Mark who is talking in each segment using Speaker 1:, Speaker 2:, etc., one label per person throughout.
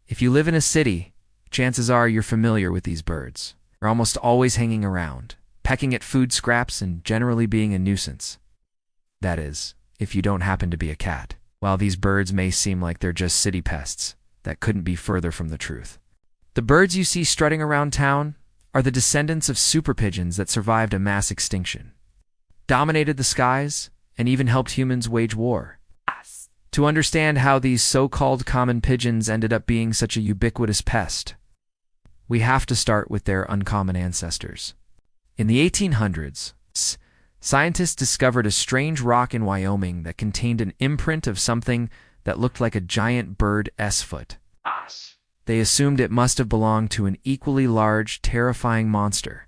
Speaker 1: If you live in a city, chances are you're familiar with these birds. They're almost always hanging around, pecking at food scraps and generally being a nuisance. That is, if you don't happen to be a cat. While these birds may seem like they're just city pests, that couldn't be further from the truth. The birds you see strutting around town are the descendants of super pigeons that survived a mass extinction, dominated the skies, and even helped humans wage war. To understand how these so-called common pigeons ended up being such a ubiquitous pest, we have to start with their uncommon ancestors. In the 1800s, scientists discovered a strange rock in Wyoming that contained an imprint of something that looked like a giant bird's foot. They assumed it must have belonged to an equally large, terrifying monster,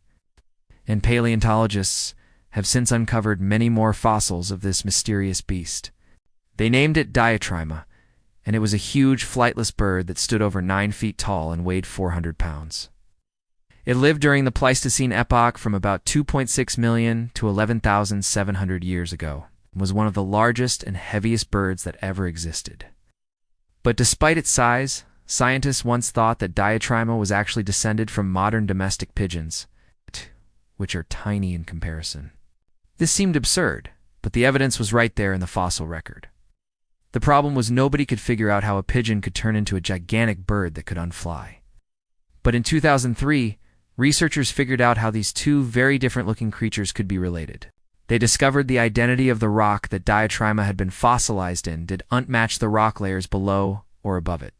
Speaker 1: and paleontologists have since uncovered many more fossils of this mysterious beast. They named it Diatryma, and it was a huge flightless bird that stood over 9 feet tall and weighed 400 pounds. It lived during the Pleistocene epoch from about 2.6 million to 11,700 years ago, and was one of the largest and heaviest birds that ever existed. But despite its size, scientists once thought that Diatryma was actually descended from modern domestic pigeons, which are tiny in comparison. This seemed absurd, but the evidence was right there in the fossil record. The problem was nobody could figure out how a pigeon could turn into a gigantic bird that could unfly. But in 2003, researchers figured out how these two very different-looking creatures could be related. They discovered the identity of the rock that Diatryma had been fossilized in did not match the rock layers below or above it.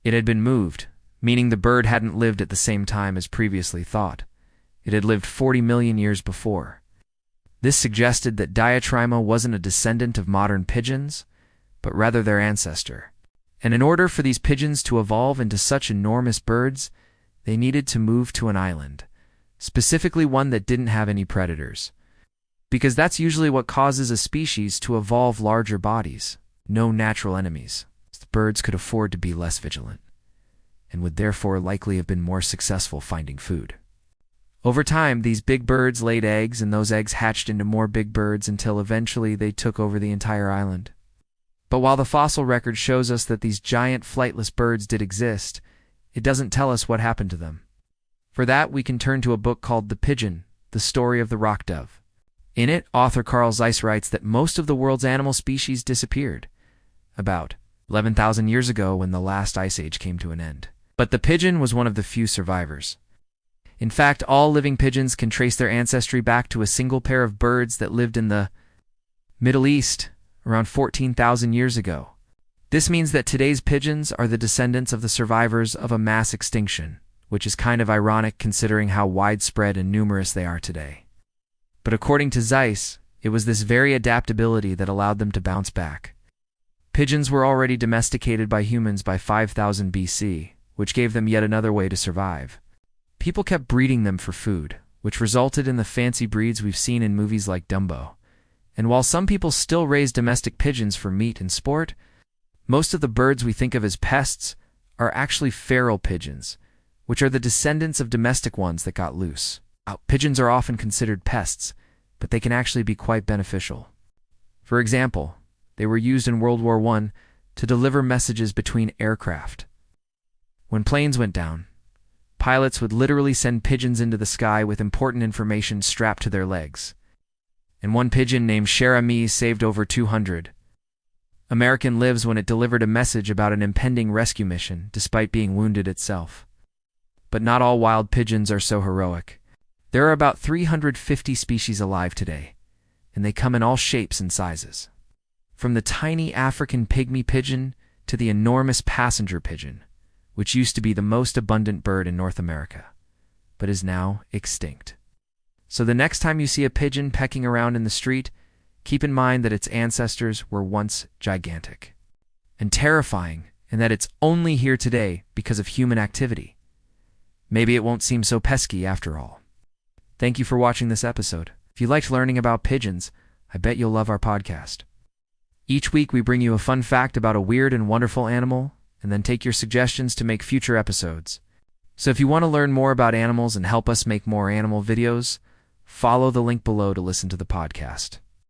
Speaker 1: It had been moved, meaning the bird hadn't lived at the same time as previously thought. It had lived 40 million years before. This suggested that Diatryma wasn't a descendant of modern pigeons, but rather their ancestor. And in order for these pigeons to evolve into such enormous birds, they needed to move to an island, specifically one that didn't have any predators. Because that's usually what causes a species to evolve larger bodies, no natural enemies. The birds could afford to be less vigilant, and would therefore likely have been more successful finding food. Over time, these big birds laid eggs, and those eggs hatched into more big birds until eventually they took over the entire island. But while the fossil record shows us that these giant flightless birds did exist, it doesn't tell us what happened to them. For that, we can turn to a book called The Pigeon, The Story of the Rock Dove. In it, author Carl Zeiss writes that most of the world's animal species disappeared, about 11,000 years ago when the last ice age came to an end. But the pigeon was one of the few survivors. In fact, all living pigeons can trace their ancestry back to a single pair of birds that lived in the Middle East around 14,000 years ago. This means that today's pigeons are the descendants of the survivors of a mass extinction, which is kind of ironic considering how widespread and numerous they are today. But according to Zeiss, it was this very adaptability that allowed them to bounce back. Pigeons were already domesticated by humans by 5000 BC, which gave them yet another way to survive. People kept breeding them for food, which resulted in the fancy breeds we've seen in movies like Dumbo. And while some people still raise domestic pigeons for meat and sport, most of the birds we think of as pests are actually feral pigeons, which are the descendants of domestic ones that got loose. Pigeons are often considered pests, but they can actually be quite beneficial. For example, they were used in World War I to deliver messages between aircraft. When planes went down, pilots would literally send pigeons into the sky with important information strapped to their legs. And one pigeon named Cher-Ami saved over 200 American lives when it delivered a message about an impending rescue mission, despite being wounded itself. But not all wild pigeons are so heroic. There are about 350 species alive today, and they come in all shapes and sizes. From the tiny African pygmy pigeon to the enormous passenger pigeon, which used to be the most abundant bird in North America, but is now extinct. So the next time you see a pigeon pecking around in the street, keep in mind that its ancestors were once gigantic and terrifying, and that it's only here today because of human activity. Maybe it won't seem so pesky after all. Thank you for watching this episode. If you liked learning about pigeons, I bet you'll love our podcast. Each week we bring you a fun fact about a weird and wonderful animal, and then take your suggestions to make future episodes. So if you want to learn more about animals and help us make more animal videos, follow the link below to listen to the podcast.